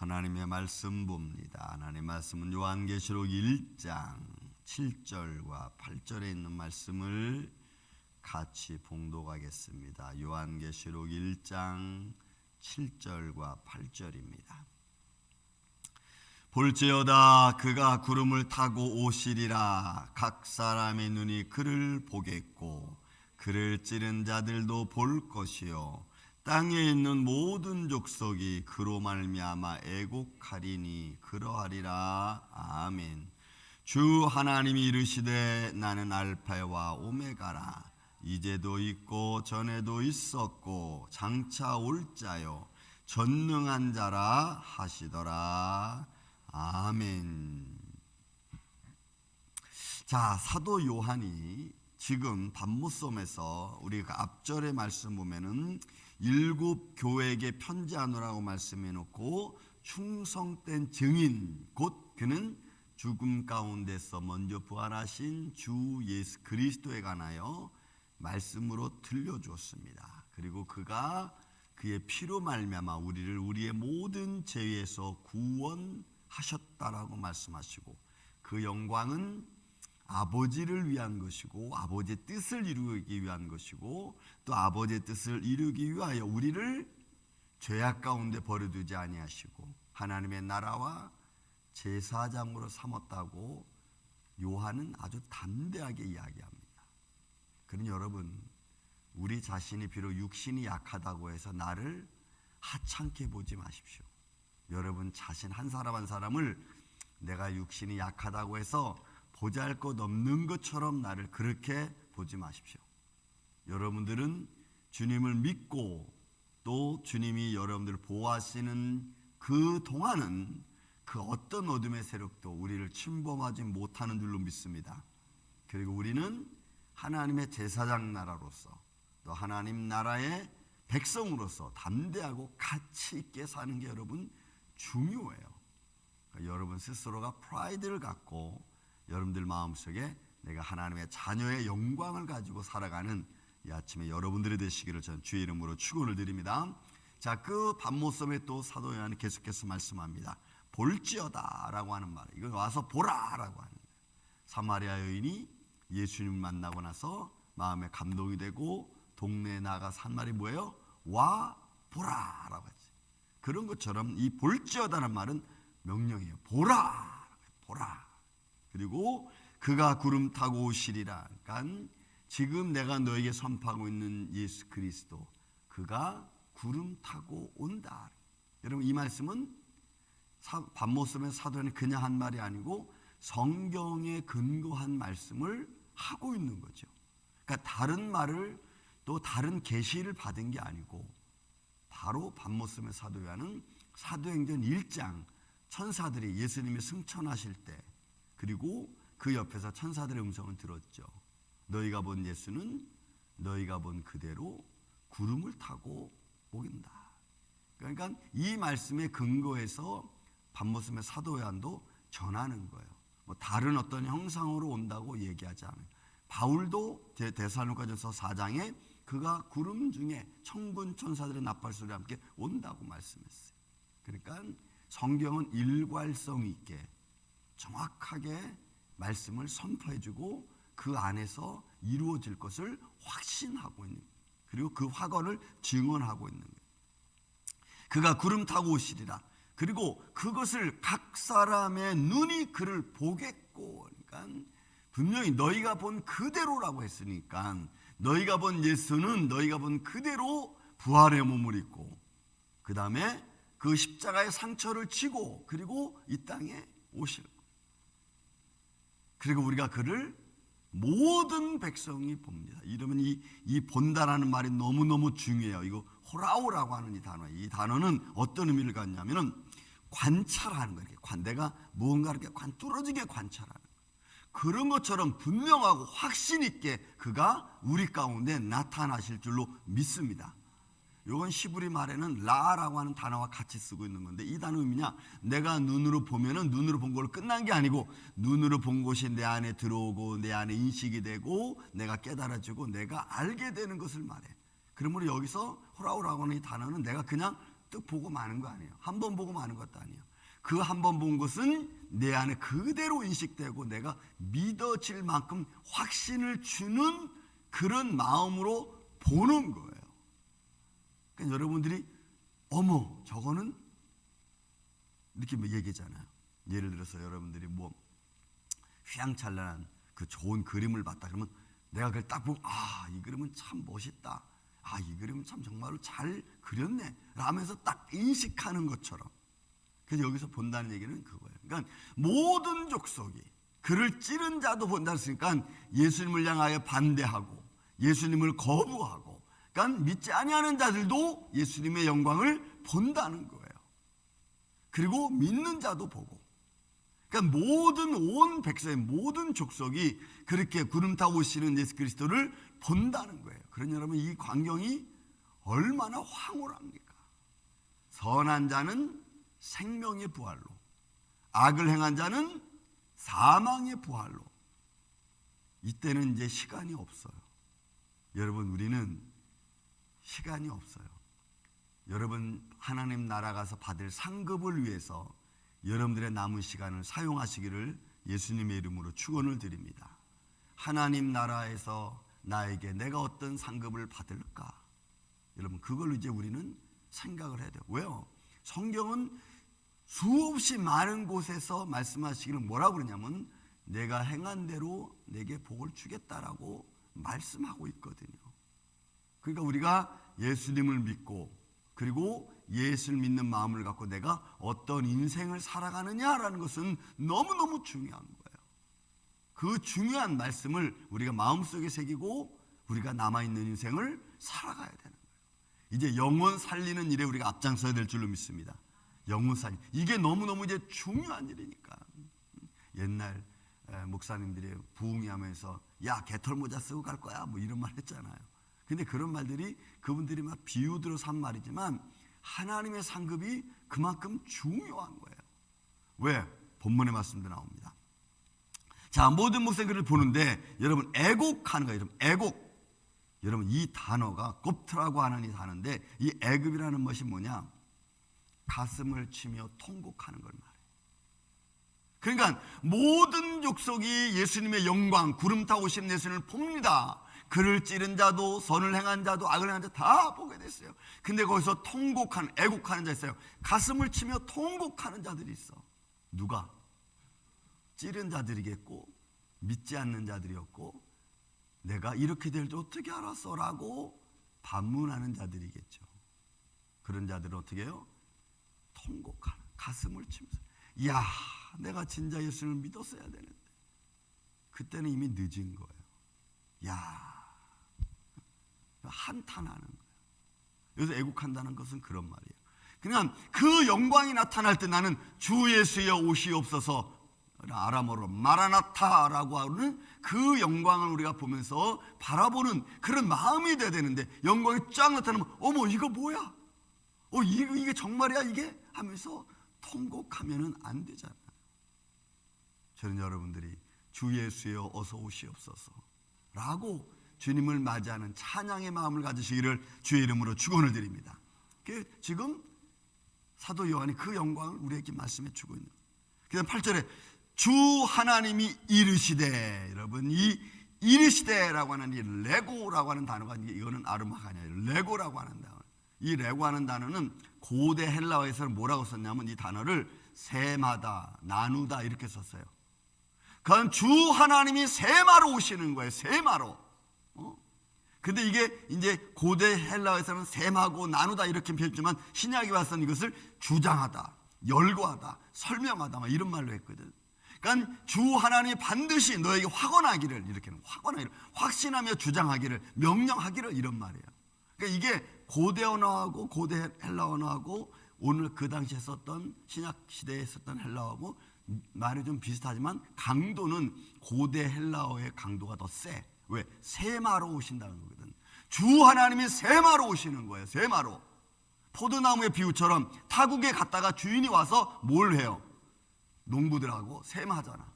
하나님의 말씀 봅니다. 하나님의 말씀은 요한계시록 1장 7절과 8절에 있는 말씀을 같이 봉독하겠습니다. 요한계시록 1장 7절과 8절입니다. 볼지어다 그가 구름을 타고 오시리라. 각 사람의 눈이 그를 보겠고 그를 찌른 자들도 볼 것이요 땅에 있는 모든 족속이 그로 말미암아 애곡하리니 그러하리라. 아멘. 주 하나님이 이르시되 나는 알파와 오메가라. 이제도 있고 전에도 있었고 장차 올 자요 전능한 자라 하시더라. 아멘. 자, 사도 요한이 지금 반모섬에서 우리가 앞절의 말씀 보면은 일곱 교회에게 편지하노라고 말씀해 놓고 충성된 증인 곧 그는 죽음 가운데서 먼저 부활하신 주 예수 그리스도에 관하여 말씀으로 들려주었습니다. 그리고 그가 그의 피로 말미암아 우리를 우리의 모든 죄에서 구원하셨다라고 말씀하시고 그 영광은 아버지를 위한 것이고 아버지의 뜻을 이루기 위한 것이고 또 아버지의 뜻을 이루기 위하여 우리를 죄악 가운데 버려두지 아니하시고 하나님의 나라와 제사장으로 삼았다고 요한은 아주 담대하게 이야기합니다. 그러니 여러분, 우리 자신이 비록 육신이 약하다고 해서 나를 하찮게 보지 마십시오. 여러분 자신 한 사람 한 사람을 내가 육신이 약하다고 해서 보잘것 없는 것처럼 나를 그렇게 보지 마십시오. 여러분들은 주님을 믿고 또 주님이 여러분들을 보호하시는 그 동안은 그 어떤 어둠의 세력도 우리를 침범하지 못하는 줄로 믿습니다. 그리고 우리는 하나님의 제사장 나라로서 또 하나님 나라의 백성으로서 담대하고 가치 있게 사는 게 여러분 중요해요. 그러니까 여러분 스스로가 프라이드를 갖고 여러분들 마음속에 내가 하나님의 자녀의 영광을 가지고 살아가는 이 아침에 여러분들이 되시기를 저는 주의 이름으로 축원을 드립니다. 자, 그 반모섬에 또 사도 요한이 계속해서 말씀합니다. 볼지어다 라고 하는 말, 이건 와서 보라 라고 하는 거예요. 사마리아 여인이 예수님을 만나고 나서 마음에 감동이 되고 동네에 나가서 한 말이 뭐예요? 와 보라 라고 하지. 그런 것처럼 이 볼지어다는 말은 명령이에요. 보라, 보라. 그리고 그가 구름 타고 오시리라. 그러니까 지금 내가 너에게 선포하고 있는 예수 그리스도, 그가 구름 타고 온다. 여러분 이 말씀은 반모섬의 사도는 그냥 한 말이 아니고 성경에 근거한 말씀을 하고 있는 거죠. 그러니까 다른 말을 또 다른 계시를 받은 게 아니고 바로 반모섬의 사도 요한은 사도행전 1장 천사들이 예수님이 승천하실 때 그리고 그 옆에서 천사들의 음성을 들었죠. 너희가 본 예수는 너희가 본 그대로 구름을 타고 오긴다. 그러니까 이 말씀에 근거해서 반모섬의 사도 요한도 전하는 거예요. 뭐 다른 어떤 형상으로 온다고 얘기하지 않아요. 바울도 데살로니가전서 4장에 그가 구름 중에 천군 천사들의 나팔소리와 함께 온다고 말씀했어요. 그러니까 성경은 일괄성 있게 정확하게 말씀을 선포해주고 그 안에서 이루어질 것을 확신하고 있는 거예요. 그리고 그 확언을 증언하고 있는 거예요. 그가 구름 타고 오시리라. 그리고 그것을 각 사람의 눈이 그를 보겠고, 그러니까 분명히 너희가 본 그대로라고 했으니까 너희가 본 예수는 너희가 본 그대로 부활의 몸을 입고 그 다음에 그 십자가의 상처를 지고 그리고 이 땅에 오실 거예요. 그리고 우리가 그를 모든 백성이 봅니다. 이러면 이 본다라는 말이 너무너무 중요해요. 이거 호라오라고 하는 이 단어. 이 단어는 어떤 의미를 갖냐면은 관찰하는 거예요. 내가 무언가를 이렇게 뚫어지게 관찰하는 거예요. 그런 것처럼 분명하고 확신 있게 그가 우리 가운데 나타나실 줄로 믿습니다. 이건 히브리 말에는 라라고 하는 단어와 같이 쓰고 있는 건데 이 단어 의미냐? 내가 눈으로 보면은 눈으로 본 걸로 끝난 게 아니고 눈으로 본 것이 내 안에 들어오고 내 안에 인식이 되고 내가 깨달아지고 내가 알게 되는 것을 말해. 그러므로 여기서 호라오라고 하는 이 단어는 내가 그냥 잔뜩 보고 마는 거 아니에요. 한 번 보고 마는 것도 아니에요. 그 한 번 본 것은 내 안에 그대로 인식되고 내가 믿어질 만큼 확신을 주는 그런 마음으로 보는 거예요. 그러니까 여러분들이 어머 저거는 이렇게 얘기잖아요. 예를 들어서 여러분들이 뭐 휘황찬란한 그 좋은 그림을 봤다 그러면 내가 그걸 딱 보고 아, 이 그림은 참 멋있다. 아, 이 그림은 참 정말로 잘 그렸네 라면서 딱 인식하는 것처럼. 그래서 여기서 본다는 얘기는 그거예요. 그러니까 모든 족속이 그를 찌른 자도 본다 했으니까 예수님을 향하여 반대하고 예수님을 거부하고 그러니까 믿지 아니하는 자들도 예수님의 영광을 본다는 거예요. 그리고 믿는 자도 보고 그러니까 모든 온 백성 모든 족속이 그렇게 구름 타고 오시는 예수 그리스도를 본다는 거예요. 그러니 여러분 이 광경이 얼마나 황홀합니까? 선한 자는 생명의 부활로 악을 행한 자는 사망의 부활로. 이때는 이제 시간이 없어요. 여러분 우리는 시간이 없어요. 여러분 하나님 나라 가서 받을 상급을 위해서 여러분들의 남은 시간을 사용하시기를 예수님의 이름으로 축원을 드립니다. 하나님 나라에서 나에게 내가 어떤 상급을 받을까? 여러분 그걸 이제 우리는 생각을 해야 돼요. 왜요? 성경은 수없이 많은 곳에서 말씀하시기를 뭐라고 그러냐면 내가 행한 대로 내게 복을 주겠다라고 말씀하고 있거든요. 그러니까 우리가 예수님을 믿고 그리고 예수를 믿는 마음을 갖고 내가 어떤 인생을 살아가느냐라는 것은 너무너무 중요한 거예요. 그 중요한 말씀을 우리가 마음속에 새기고 우리가 남아있는 인생을 살아가야 되는 거예요. 이제 영혼 살리는 일에 우리가 앞장서야 될 줄로 믿습니다. 영혼 살리 이게 너무너무 이제 중요한 일이니까. 옛날 목사님들이 부흥회하면서 야 개털 모자 쓰고 갈 거야 뭐 이런 말 했잖아요. 근데 그런 말들이 그분들이 막 비유 들어서 한 말이지만 하나님의 상급이 그만큼 중요한 거예요. 왜? 본문의 말씀도 나옵니다. 자, 모든 목사님들을 보는데 여러분 애곡하는 거예요. 여러분 애곡. 여러분 이 단어가 곱트라고 하는 이 단어인데 이 애굽이라는 것이 뭐냐? 가슴을 치며 통곡하는 걸 말해요. 그러니까 모든 족속이 예수님의 영광 구름 타고 오신 예수님을 봅니다. 그를 찌른 자도 선을 행한 자도 악을 행한 자 다 보게 됐어요. 근데 거기서 통곡하는 애곡하는 자 있어요. 가슴을 치며 통곡하는 자들이 있어. 누가? 찌른 자들이겠고 믿지 않는 자들이었고 내가 이렇게 될 줄 어떻게 알았어? 라고 반문하는 자들이겠죠. 그런 자들은 어떻게 해요? 통곡하는 가슴을 치면서 이야 내가 진짜 예수를 믿었어야 되는데 그때는 이미 늦은 거예요. 야 한탄하는 거예요. 여기서 애국한다는 것은 그런 말이에요. 그냥 그 영광이 나타날 때 나는 주 예수여 오시옵소서 아람어로 마라나타라고 하는 그 영광을 우리가 보면서 바라보는 그런 마음이 돼야 되는데 영광이 쫙 나타나면 어머 이거 뭐야? 이게 정말이야 이게? 하면서 통곡하면은 안 되잖아요. 저는 여러분들이 주 예수여 어서 오시옵소서 라고 주님을 맞이하는 찬양의 마음을 가지시기를 주의 이름으로 축원을 드립니다. 지금 사도 요한이 그 영광을 우리에게 말씀해 주고 있는 거예요. 그 다음 8절에 주 하나님이 이르시되 여러분 이 이르시되라고 하는 이 레고라고 하는 단어가 이거는 아르마가 아니에요. 레고라고 하는 단어. 이 레고 하는 단어는 고대 헬라어에서는 뭐라고 썼냐면 이 단어를 세마다 나누다 이렇게 썼어요. 그건 주 하나님이 세마로 오시는 거예요. 세마로. 근데 이게 이제 고대 헬라어에서는 셈하고 나누다 이렇게 표현했지만 신약에 와서는 이것을 주장하다, 열거하다, 설명하다 막 이런 말로 했거든. 그러니까 주 하나님이 반드시 너에게 확언하기를 이렇게는 확언하기를 확신하며 주장하기를 명령하기를 이런 말이에요. 그러니까 이게 고대 언어하고 고대 헬라 언어하고 오늘 그 당시에 썼던 신약 시대에 썼던 헬라어하고 말이 좀 비슷하지만 강도는 고대 헬라어의 강도가 더 세. 왜? 세마로 오신다는 거거든. 주 하나님이 세마로 오시는 거예요. 세마로. 포도나무의 비유처럼 타국에 갔다가 주인이 와서 뭘 해요? 농부들하고 세마하잖아.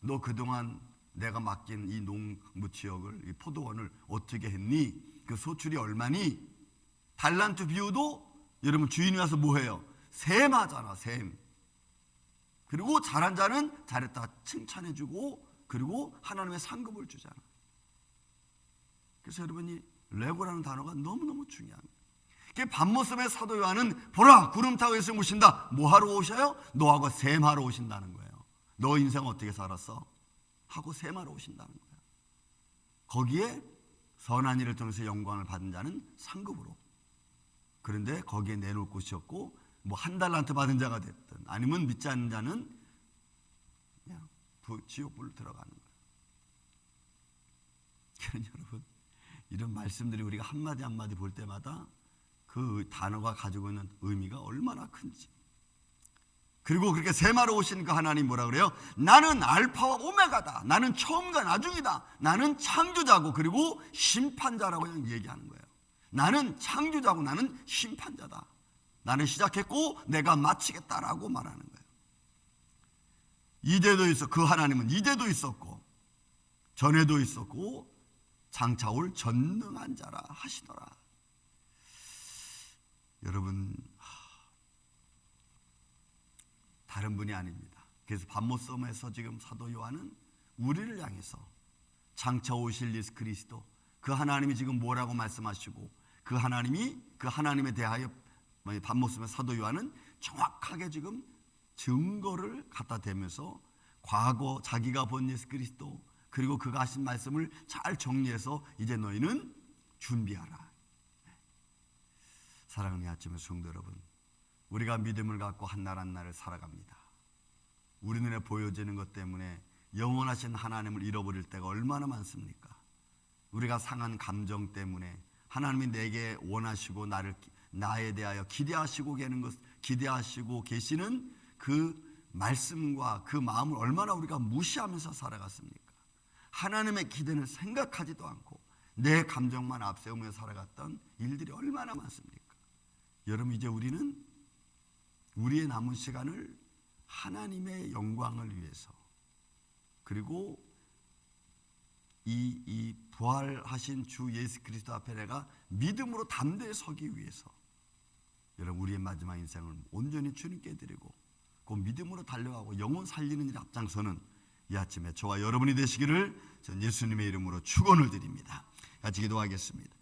너 그동안 내가 맡긴 이 농부 지역을 이 포도원을 어떻게 했니? 그 소출이 얼마니? 달란트 비유도 여러분 주인이 와서 뭐해요? 셈하잖아, 셈. 그리고 잘한 자는 잘했다 칭찬해주고, 그리고 하나님의 상급을 주잖아. 그래서 여러분이 레고라는 단어가 너무너무 중요합니다. 밤모섬의 사도 요한은 보라 구름 타고 예수님 오신다. 뭐 하러 오셔요? 너하고 셈하러 오신다는 거예요. 너 인생 어떻게 살았어? 하고 셈하러 오신다는 거예요. 거기에 선한 일을 통해서 영광을 받은 자는 상급으로. 그런데 거기에 내놓을 곳이 없고 뭐 한 달란트 받은 자가 됐든 아니면 믿지 않는 자는 그냥 지옥불로 들어가는 거예요. 그런 여러분, 이런 말씀들이 우리가 한마디 한마디 볼 때마다 그 단어가 가지고 있는 의미가 얼마나 큰지. 그리고 그렇게 셈하러 오시니까 하나님 뭐라 그래요? 나는 알파와 오메가다. 나는 처음과 나중이다. 나는 창조자고 그리고 심판자라고 그냥 얘기하는 거예요. 나는 창조자고 나는 심판자다. 나는 시작했고 내가 마치겠다라고 말하는 거예요. 이제도 있어. 그 하나님은 이제도 있었고 전에도 있었고 장차 올 전능한 자라 하시더라. 여러분, 다른 분이 아닙니다. 그래서 밤모섬에서 지금 사도 요한은 우리를 향해서 장차 오실 예수 그리스도, 그 하나님이 지금 뭐라고 말씀하시고 그 하나님에 대하여 밤모섬의 사도 요한은 정확하게 지금 증거를 갖다 대면서 과거 자기가 본 예수 그리스도, 그리고 그가 하신 말씀을 잘 정리해서 이제 너희는 준비하라. 사랑하는 아침의 성도 여러분, 우리가 믿음을 갖고 한 날 한 날을 살아갑니다. 우리 눈에 보여지는 것 때문에 영원하신 하나님을 잃어버릴 때가 얼마나 많습니까? 우리가 상한 감정 때문에 하나님이 내게 원하시고 나에 대하여 기대하시고 계시는 그 말씀과 그 마음을 얼마나 우리가 무시하면서 살아갔습니까? 하나님의 기대는 생각하지도 않고 내 감정만 앞세우며 살아갔던 일들이 얼마나 많습니까? 여러분, 이제 우리는 우리의 남은 시간을 하나님의 영광을 위해서, 그리고 이 부활하신 주 예수 그리스도 앞에 내가 믿음으로 담대히 서기 위해서, 여러분 우리의 마지막 인생을 온전히 주님께 드리고 그 믿음으로 달려가고 영혼 살리는 일 앞장서는 이 아침에 저와 여러분이 되시기를 전 예수님의 이름으로 축원을 드립니다. 같이 기도하겠습니다.